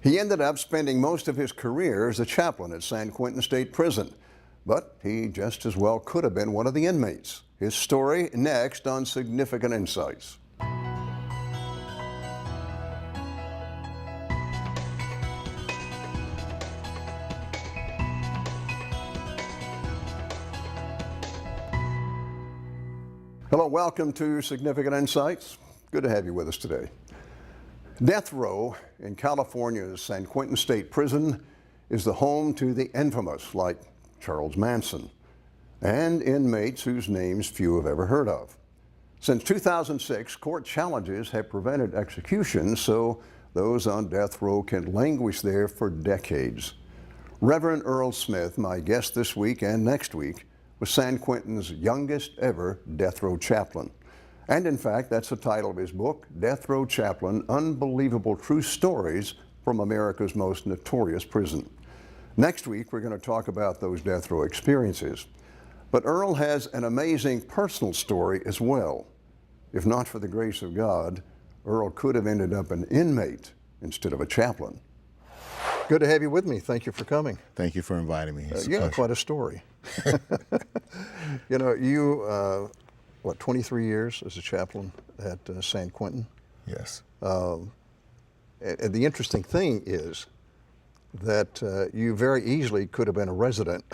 He ended up spending most of his career as a chaplain at San Quentin State Prison, but he just as well could have been one of the inmates. His story next on Significant Insights. Hello, welcome to Significant Insights. Good to have you with us today. Death row in California's San Quentin State Prison is the home to the infamous, like Charles Manson, and inmates whose names few have ever heard of. Since 2006, court challenges have prevented executions, so those on death row can languish there for decades. Reverend Earl Smith, my guest this week and next week, was San Quentin's youngest ever death row chaplain. And in fact, that's the title of his book, Death Row Chaplain: Unbelievable True Stories from America's Most Notorious Prison. Next week, we're going to talk about those death row experiences. But Earl has an amazing personal story as well. If not for the grace of God, Earl could have ended up an inmate instead of a chaplain. Good to have you with me. Thank you for coming. Thank you for inviting me. Yeah, quite a story. You know, you, 23 years as a chaplain at San Quentin? Yes. And the interesting thing is that you very easily could have been a resident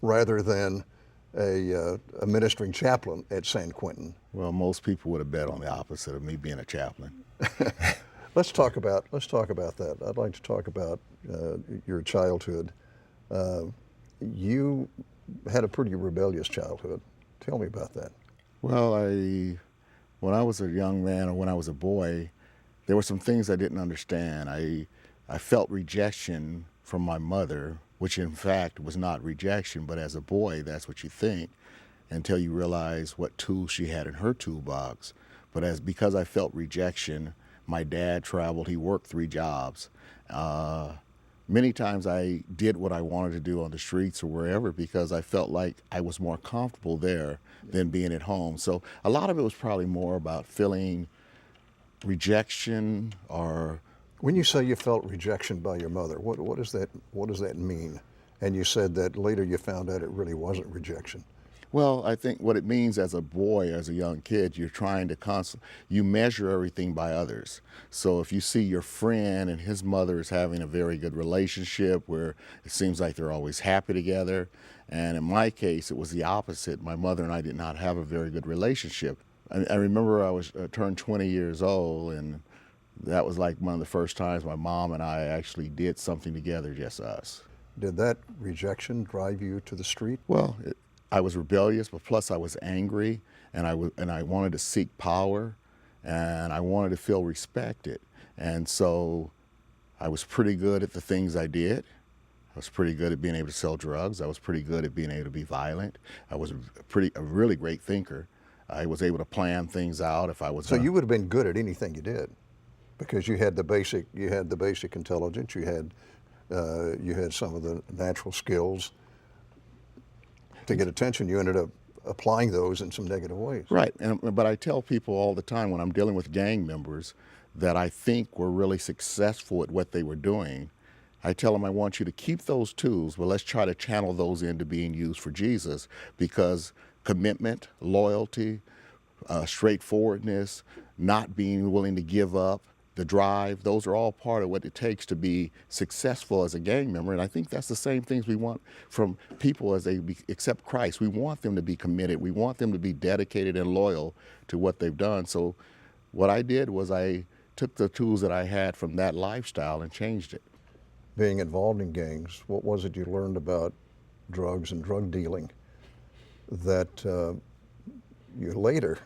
rather than a ministering chaplain at San Quentin. Well, most people would have bet on the opposite of me being a chaplain. Let's talk about that. I'd like to talk about your childhood. You had a pretty rebellious childhood. Tell me about that. Well, when I was a young man, or when I was a boy, there were some things I didn't understand. I felt rejection from my mother, which in fact was not rejection, but as a boy, that's what you think, until you realize what tools she had in her toolbox. But because I felt rejection, my dad traveled, he worked 3 jobs. Many times I did what I wanted to do on the streets or wherever because I felt like I was more comfortable there than being at home. So a lot of it was probably more about feeling rejection. Or when you say you felt rejection by your mother, what does that mean? And you said that later you found out it really wasn't rejection. Well, I think what it means as a boy, as a young kid, you're trying to you measure everything by others. So if you see your friend and his mother is having a very good relationship where it seems like they're always happy together, and in my case, it was the opposite. My mother and I did not have a very good relationship. I remember I was turned 20 years old, and that was like one of the first times my mom and I actually did something together, just us. Did that rejection drive you to the street? Well, I was rebellious, but plus I was angry, and I wanted to seek power, and I wanted to feel respected. And so I was pretty good at the things I did. I was pretty good at being able to sell drugs. I was pretty good at being able to be violent. I was a really great thinker. I was able to plan things out if I was. So you would have been good at anything you did, because you had the basic intelligence. You had some of the natural skills to get attention. You ended up applying those in some negative ways. Right, but I tell people all the time when I'm dealing with gang members that I think were really successful at what they were doing. I tell them I want you to keep those tools, but let's try to channel those into being used for Jesus, because commitment, loyalty, straightforwardness, not being willing to give up, the drive, those are all part of what it takes to be successful as a gang member. And I think that's the same things we want from people as they accept Christ. We want them to be committed. We want them to be dedicated and loyal to what they've done. So what I did was I took the tools that I had from that lifestyle and changed it. Being involved in gangs, what was it you learned about drugs and drug dealing that you later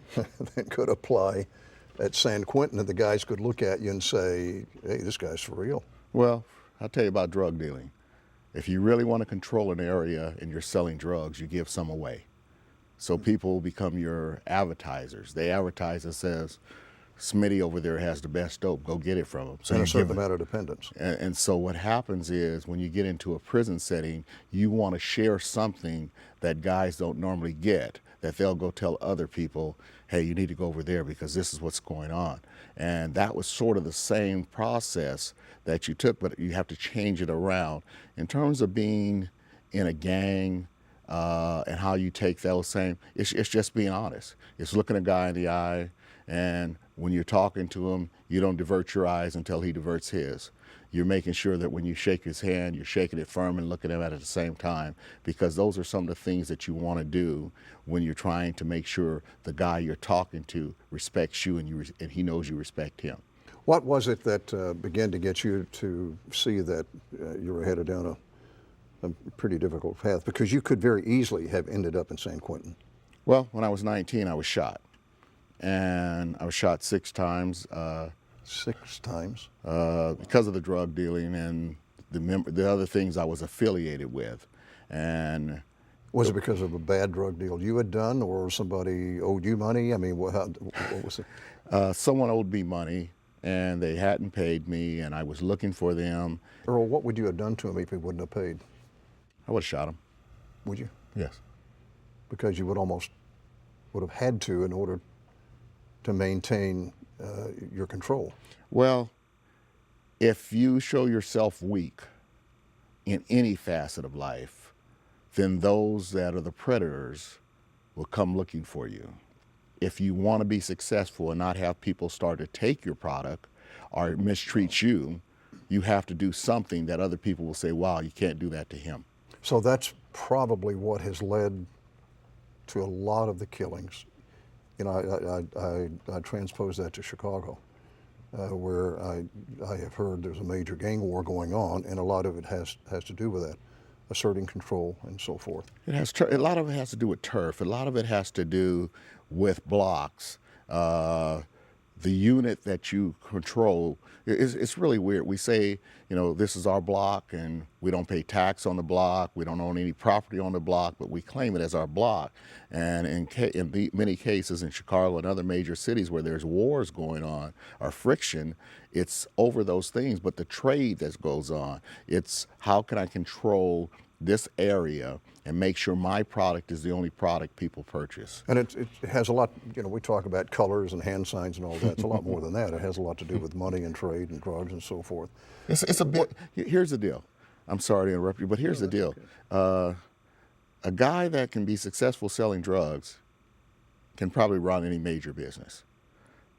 then could apply at San Quentin, and the guys could look at you and say, hey, this guy's for real? Well, I'll tell you about drug dealing. If you really want to control an area and you're selling drugs, you give some away. So people become your advertisers. They advertise and says, Smitty over there has the best dope, go get it from him. So and a certain amount of dependence. And so what happens is when you get into a prison setting, you want to share something that guys don't normally get. that they'll go tell other people, hey, you need to go over there because this is what's going on. And that was sort of the same process that you took, but you have to change it around. In terms of being in a gang and how you take those same, it's just being honest. It's looking a guy in the eye, and when you're talking to him, you don't divert your eyes until he diverts his. You're making sure that when you shake his hand, you're shaking it firm and looking at him at the same time, because those are some of the things that you want to do when you're trying to make sure the guy you're talking to respects you and he knows you respect him. What was it that began to get you to see that you were headed down a pretty difficult path? Because you could very easily have ended up in San Quentin. Well, when I was 19, I was shot. And I was shot 6 times. 6 times? Because of the drug dealing and the other things I was affiliated with. And was it because of a bad drug deal you had done, or somebody owed you money? I mean, what was it? Someone owed me money, and they hadn't paid me, and I was looking for them. Earl, what would you have done to him if he wouldn't have paid? I would have shot him. Would you? Yes. Because you would have had to in order to maintain your control. Well, if you show yourself weak in any facet of life, then those that are the predators will come looking for you. If you want to be successful and not have people start to take your product or mistreat you, you have to do something that other people will say, wow, you can't do that to him. So that's probably what has led to a lot of the killings. You know, I transpose that to Chicago, where I have heard there's a major gang war going on, and a lot of it has to do with that, asserting control and so forth. It has a lot of it has to do with turf. A lot of it has to do with blocks. The unit that you control, it's really weird. We say, you know, this is our block and we don't pay tax on the block, we don't own any property on the block, but we claim it as our block. And in many cases in Chicago and other major cities where there's wars going on or friction, it's over those things, but the trade that goes on, it's how can I control this area and make sure my product is the only product people purchase. And it has a lot, you know, we talk about colors and hand signs and all that. It's a lot more than that. It has a lot to do with money and trade and drugs and so forth. It's a bit, here's the deal. I'm sorry to interrupt you, but here's the deal. Okay. A guy that can be successful selling drugs can probably run any major business,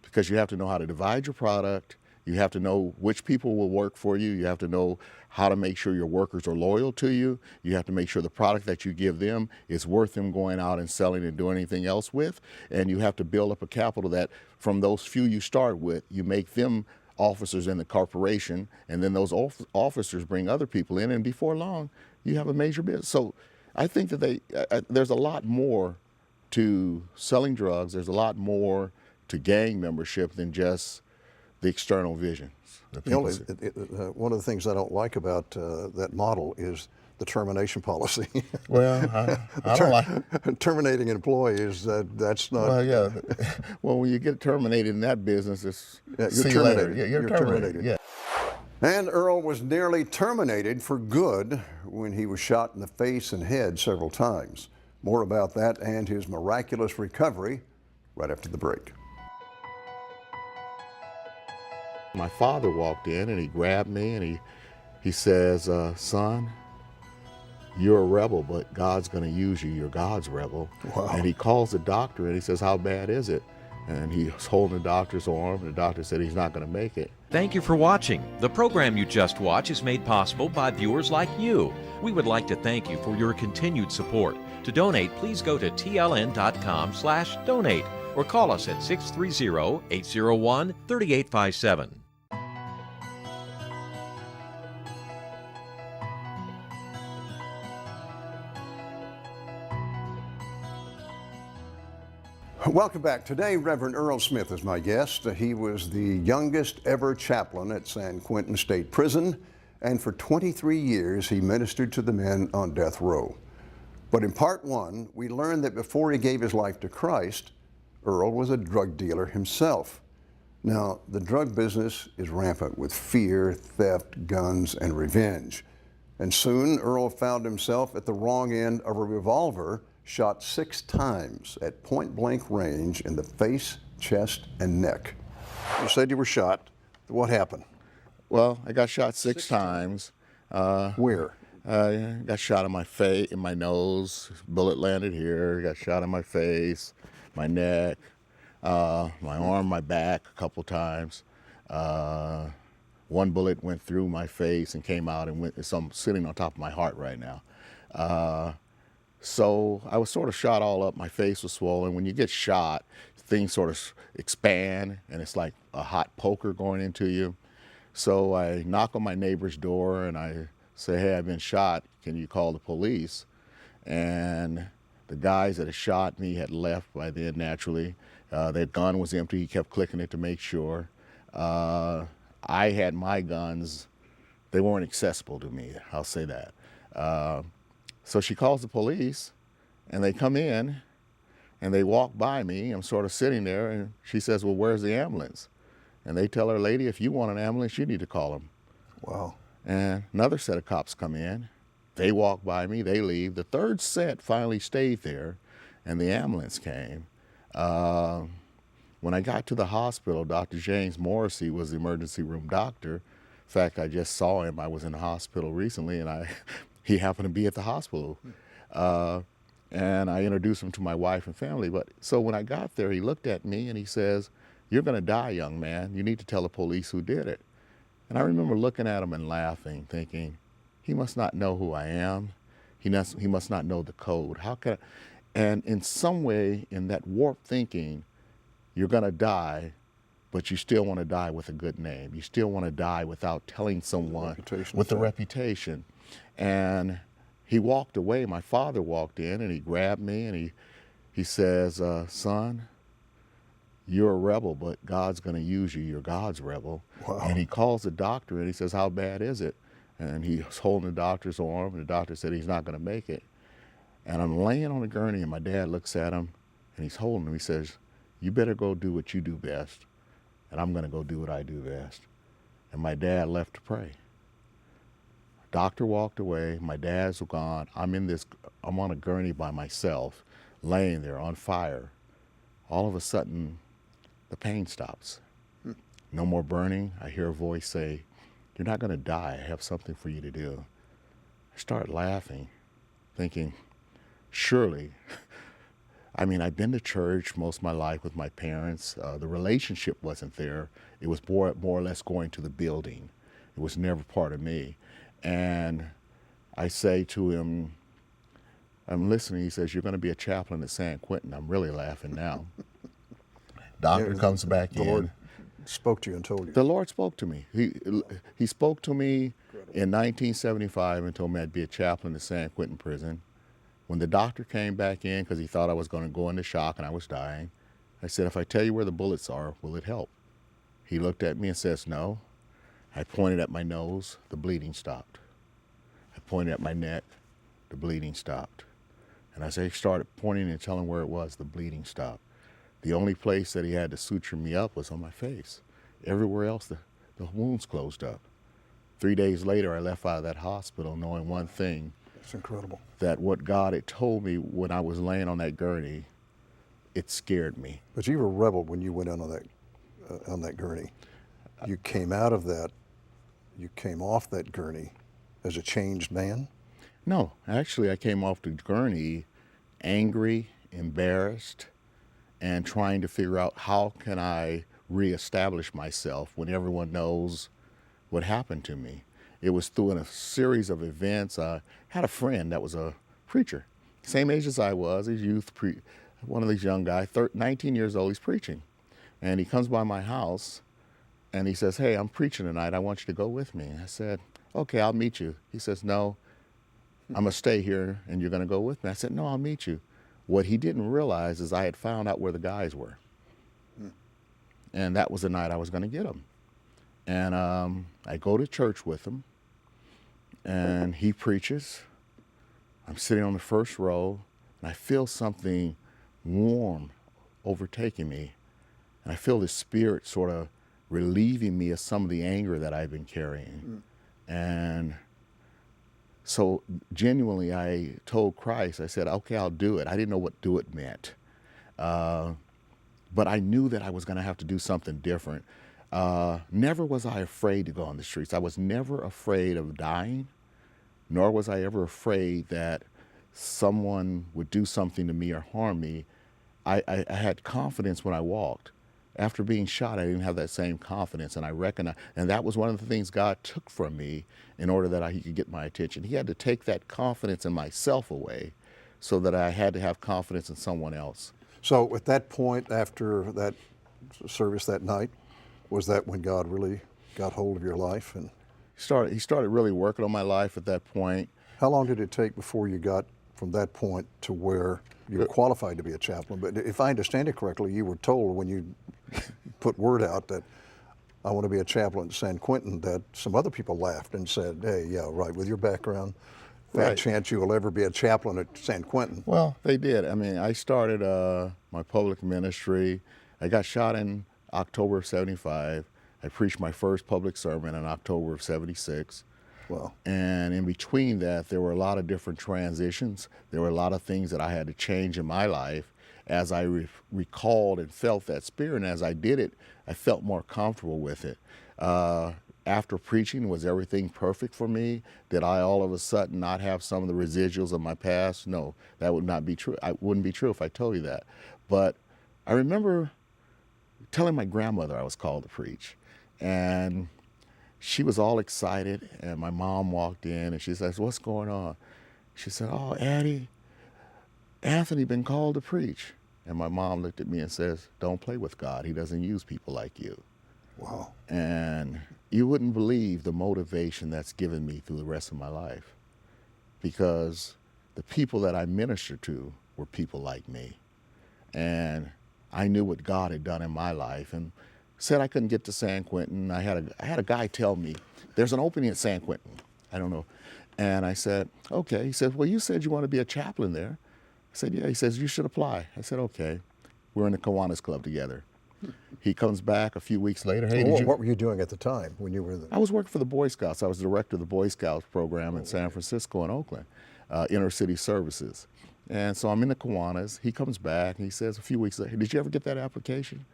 because you have to know how to divide your product. You have to know which people will work for you. You have to know how to make sure your workers are loyal to you. You have to make sure the product that you give them is worth them going out and selling and doing anything else with. And you have to build up a capital that from those few you start with, you make them officers in the corporation, and then those officers bring other people in, and before long, you have a major business. So I think that there's a lot more to selling drugs. There's a lot more to gang membership than just the external vision. You know, one of the things I don't like about that model is the termination policy. Well, I don't like terminating employees. That's not. Well, yeah. Well, when you get terminated in that business, it's you're terminated. Yeah, you're terminated. Yeah. And Earl was nearly terminated for good when he was shot in the face and head several times. More about that and his miraculous recovery right after the break. My father walked in and he grabbed me and he says, son, you're a rebel, but God's going to use you. You're God's rebel. Wow. And he calls the doctor and he says, how bad is it? And he was holding the doctor's arm, and the doctor said he's not going to make it. Thank you for watching. The program you just watched is made possible by viewers like you. We would like to thank you for your continued support. To donate, please go to tln.com/donate or call us at 630-801-3857. Welcome back. Today, Reverend Earl Smith is my guest. He was the youngest ever chaplain at San Quentin State Prison, and for 23 years he ministered to the men on death row. But in part one, we learned that before he gave his life to Christ, Earl was a drug dealer himself. Now, the drug business is rampant with fear, theft, guns, and revenge. And soon, Earl found himself at the wrong end of a revolver shot 6 times at point-blank range in the face, chest, and neck. You said you were shot. What happened? Well, I got shot six times. Where? I got shot in my face, in my nose. Bullet landed here. Got shot in my face, my neck, my arm, my back a couple times. One bullet went through my face and came out and went. So I'm sitting on top of my heart right now. So I was sort of shot all up. My face was swollen. When you get shot, things sort of expand, and it's like a hot poker going into you. So I knock on my neighbor's door and I say, hey, I've been shot. Can you call the police? And the guys that had shot me had left by then, naturally. Their gun was empty. He kept clicking it to make sure. I had my guns. They weren't accessible to me, I'll say that. So she calls the police, and they come in, and they walk by me. I'm sort of sitting there, and she says, well, where's the ambulance? And they tell her, lady, if you want an ambulance, you need to call them. Wow. And another set of cops come in. They walk by me, they leave. The third set finally stayed there, and the ambulance came. When I got to the hospital, Dr. James Morrissey was the emergency room doctor. In fact, I just saw him. I was in the hospital recently, and he happened to be at the hospital. And I introduced him to my wife and family. But so when I got there, he looked at me and he says, you're going to die, young man. You need to tell the police who did it. And I remember looking at him and laughing, thinking, he must not know who I am. He must not know the code. How can I? And in some way, in that warped thinking, you're going to die, but you still want to die with a good name. You still want to die without telling someone with a reputation. And he walked away. My father walked in and he grabbed me and he says, son, you're a rebel, but God's going to use you. You're God's rebel. Wow. And he calls the doctor and he says, how bad is it? And he's holding the doctor's arm, and the doctor said he's not going to make it. And I'm laying on a gurney, and my dad looks at him, and he's holding him. He says, you better go do what you do best, and I'm going to go do what I do best. And my dad left to pray. Doctor walked away. My dad's gone. I'm on a gurney by myself, laying there on fire. All of a sudden, the pain stops. No more burning. I hear a voice say, you're not going to die. I have something for you to do. I start laughing, thinking, surely. I mean, I've been to church most of my life with my parents. The relationship wasn't there. It was more or less going to the building. It was never part of me. And I say to him, I'm listening. He says, you're going to be a chaplain at San Quentin. I'm really laughing now. Doctor comes back in. The Lord spoke to you and told you. The Lord spoke to me. He spoke to me in 1975 and told me I'd be a chaplain at San Quentin prison. When the doctor came back in, because he thought I was going to go into shock and I was dying, I said, if I tell you where the bullets are, will it help? He looked at me and says, no. I pointed at my nose, the bleeding stopped. I pointed at my neck, the bleeding stopped. And as I started pointing and telling where it was, the bleeding stopped. The only place that he had to suture me up was on my face. Everywhere else, the wounds closed up. 3 days later, I left out of that hospital knowing one thing. That's incredible. That what God had told me when I was laying on that gurney, it scared me. But you were a rebel when you went in on that gurney. You came out of that, you came off that gurney as a changed man? No, actually I came off the gurney angry, embarrassed, and trying to figure out how can I reestablish myself when everyone knows what happened to me. It was through a series of events. I had a friend that was a preacher, same age as I was, a youth, one of these young guys, 19 years old, he's preaching. And he comes by my house and he says, hey, I'm preaching tonight, I want you to go with me. And I said, okay, I'll meet you. He says, no, I'm gonna stay here and you're gonna go with me. I said, no, I'll meet you. What he didn't realize is I had found out where the guys were. And that was the night I was gonna get them. And I go to church with him and he preaches. I'm sitting on the first row and I feel something warm overtaking me. And I feel the Spirit sort of relieving me of some of the anger that I've been carrying. And So genuinely, I told Christ, I said, okay, I'll do it. I didn't know what do it meant. But I knew that I was going to have to do something different. Never was I afraid to go on the streets. I was never afraid of dying, nor was I ever afraid that someone would do something to me or harm me. I had confidence when I walked. After being shot, I didn't have that same confidence, and I recognized, and that was one of the things God took from me in order that He could get my attention. He had to take that confidence in myself away so that I had to have confidence in someone else. So at that point, after that service that night, was that when God really got hold of your life? And He started really working on my life at that point. how long did it take before you got from that point to where you were qualified to be a chaplain? But if I understand it correctly, you were told when you put word out that I want to be a chaplain at San Quentin, that some other people laughed and said, hey, yeah, right, with your background, fat Right. chance you will ever be a chaplain at San Quentin. Well, they did. I mean, I started my public ministry. I got shot in October of '75. I preached my first public sermon in October of '76. Well, And in between that, there were a lot of different transitions. There were a lot of things that I had to change in my life as I recalled and felt that spirit. And as I did it, I felt more comfortable with it. After preaching, was everything perfect for me? Did I all of a sudden not have some of the residuals of my past? No, that would not be true. It wouldn't be true if I told you that. But I remember telling my grandmother I was called to preach. And she was all excited, and my mom walked in, and she says, what's going on? She said, oh, Addie, Anthony been called to preach. And my mom looked at me and says, don't play with God. He doesn't use people like you. wow. And you wouldn't believe the motivation that's given me through the rest of my life, because the people that I ministered to were people like me. And I knew what God had done in my life, and said I couldn't get to San Quentin. I had a guy tell me, there's an opening at San Quentin. I don't know. And I said, okay. He said, well, you said you want to be a chaplain there. I said, yeah. He says, you should apply. I said, okay. We're in the Kiwanis Club together. He comes back a few weeks later. Hey, What were you doing at the time when you were there? I was working for the Boy Scouts. I was director of the Boy Scouts program in San Francisco and Oakland, inner city services. And so I'm in the Kiwanis. He comes back and he says a few weeks later, did you ever get that application?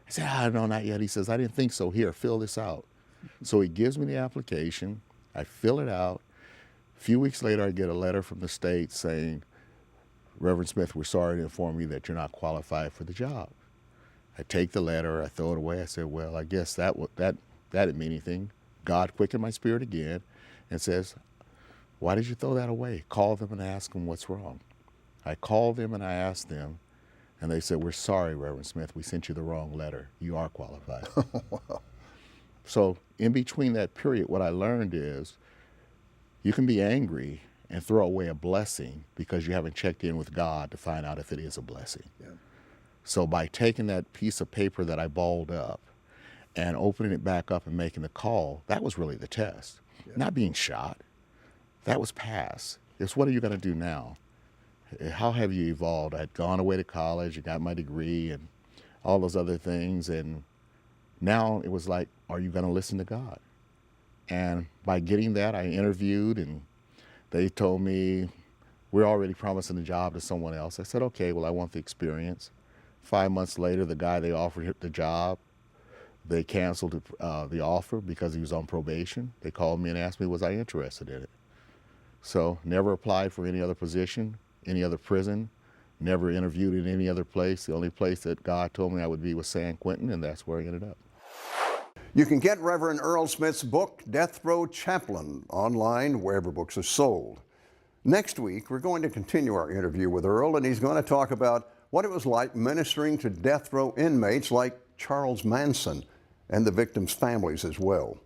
I said, no, not yet. He says, I didn't think so. Here, fill this out. So he gives me the application. I fill it out. A few weeks later, I get a letter from the state saying, Reverend Smith, we're sorry to inform you that you're not qualified for the job. I take the letter, I throw it away. I said, well, I guess that didn't mean anything. God quickened my spirit again and says, why did you throw that away? Call them and ask them what's wrong. I called them and I asked them, and they said, we're sorry, Reverend Smith, we sent you the wrong letter. You are qualified. Wow. So in between that period, what I learned is you can be angry and throw away a blessing because you haven't checked in with God to find out if it is a blessing. Yeah. So by taking that piece of paper that I balled up and opening it back up and making the call, that was really the test. Yeah. Not being shot. That was pass. It's what are you going to do now? How have you evolved? I'd gone away to college, I got my degree and all those other things, and now it was like, are you going to listen to God? And by getting that, I interviewed, and they told me, we're already promising a job to someone else. I said, okay, well, I want the experience. 5 months later, the guy they offered the job, they canceled the offer because he was on probation. They called me and asked me, was I interested in it? So never applied for any other position, any other prison, never interviewed in any other place. The only place that God told me I would be was San Quentin, and that's where I ended up. You can get Reverend Earl Smith's book, Death Row Chaplain, online wherever books are sold. Next week, we're going to continue our interview with Earl, and he's going to talk about what it was like ministering to death row inmates like Charles Manson and the victims' families as well.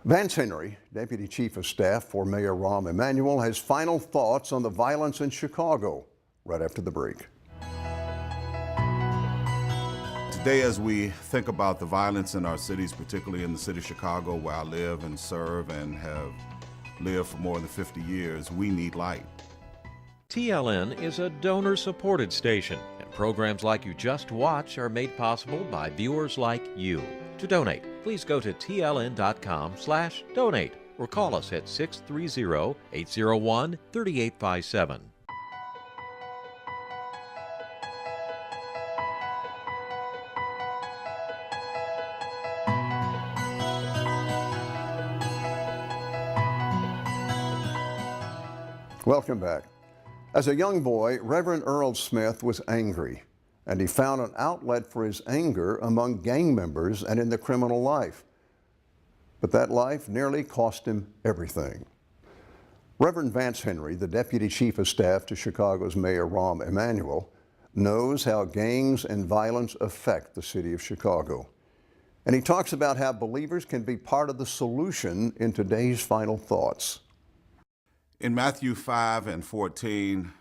Vance Henry, Deputy Chief of Staff for Mayor Rahm Emmanuel, has final thoughts on the violence in Chicago right after the break. Today, as we think about the violence in our cities, particularly in the city of Chicago, where I live and serve and have lived for more than 50 years, we need light. TLN is a donor-supported station, and programs like you just watched are made possible by viewers like you. To donate, please go to tln.com/donate or call us at 630-801-3857. Welcome back. As a young boy, Reverend Earl Smith was angry, and he found an outlet for his anger among gang members and in the criminal life. But that life nearly cost him everything. Reverend Vance Henry, the Deputy Chief of Staff to Chicago's Mayor Rahm Emmanuel, knows how gangs and violence affect the city of Chicago. And he talks about how believers can be part of the solution in today's final thoughts. In Matthew 5:14,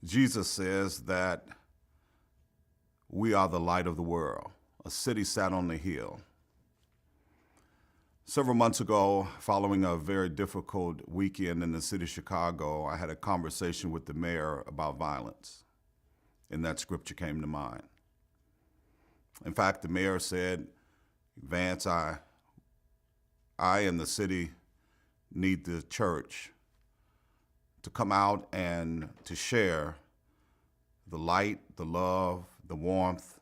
Jesus says that we are the light of the world, a city set on the hill. Several months ago, following a very difficult weekend in the city of Chicago, I had a conversation with the mayor about violence, and that scripture came to mind. In fact, the mayor said, Vance, I and the city need the church to come out and to share the light, the love, the warmth,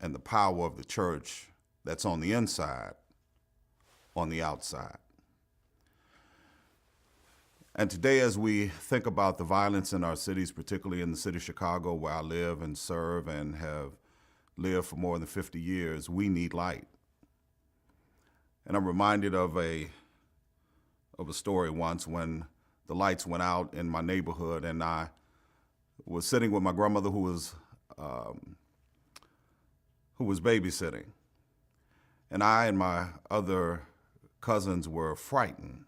and the power of the church that's on the inside, on the outside. And today, as we think about the violence in our cities, particularly in the city of Chicago, where I live and serve and have lived for more than 50 years, we need light. And I'm reminded of a story once when the lights went out in my neighborhood, and I was sitting with my grandmother who was babysitting. And I and my other cousins were frightened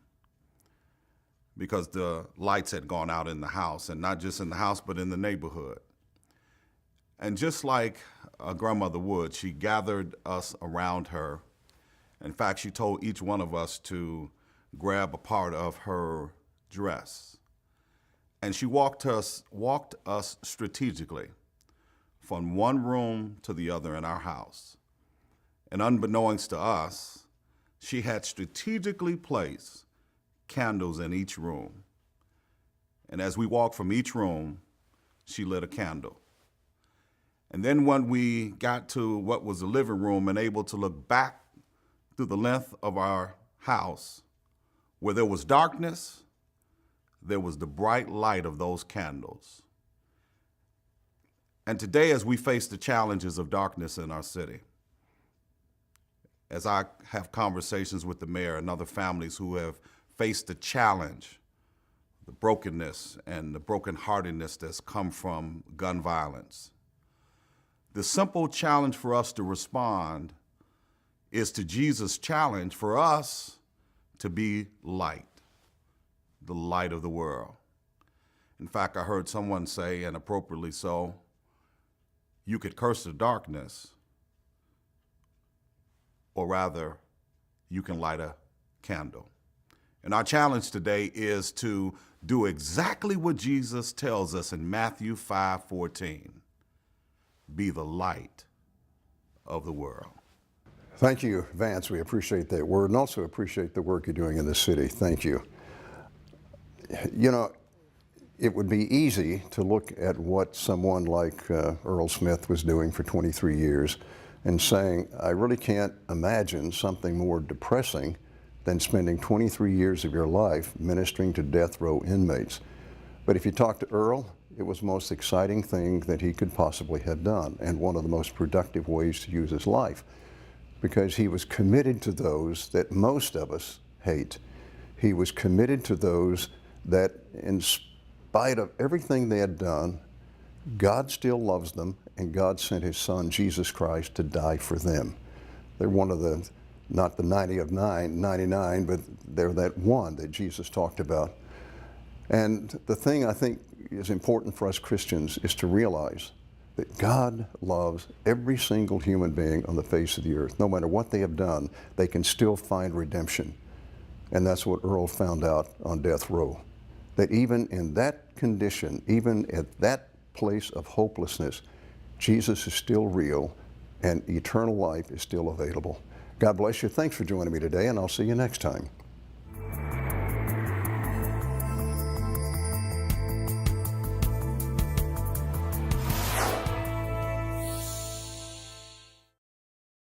because the lights had gone out in the house, and not just in the house, but in the neighborhood. And just like a grandmother would, she gathered us around her. In fact, she told each one of us to grab a part of her dress. And she walked us strategically from one room to the other in our house. And unbeknownst to us, she had strategically placed candles in each room. And as we walked from each room, she lit a candle. And then when we got to what was the living room and able to look back through the length of our house, where there was darkness, there was the bright light of those candles. And today, as we face the challenges of darkness in our city, as I have conversations with the mayor and other families who have faced the challenge, the brokenness and the brokenheartedness that's come from gun violence, the simple challenge for us to respond is to Jesus' challenge for us to be light, the light of the world. In fact, I heard someone say, and appropriately so, you could curse the darkness, or rather, you can light a candle. And our challenge today is to do exactly what Jesus tells us in Matthew 5:14. Be the light of the world. Thank you, Vance. We appreciate that word and also appreciate the work you're doing in the city. Thank you. You know, it would be easy to look at what someone like Earl Smith was doing for 23 years and saying, I really can't imagine something more depressing than spending 23 years of your life ministering to death row inmates. But if you talk to Earl, it was the most exciting thing that he could possibly have done, and one of the most productive ways to use his life, because he was committed to those that most of us hate. He was committed to those that, in spite of everything they had done, God still loves them, and God sent his son, Jesus Christ, to die for them. They're one of the, not the 90 of 99, but they're that one that Jesus talked about. And the thing I think is important for us Christians is to realize that God loves every single human being on the face of the earth. No matter what they have done, they can still find redemption. And that's what Earl found out on death row. That even in that condition, even at that place of hopelessness, Jesus is still real and eternal life is still available. God bless you. Thanks for joining me today, and I'll see you next time.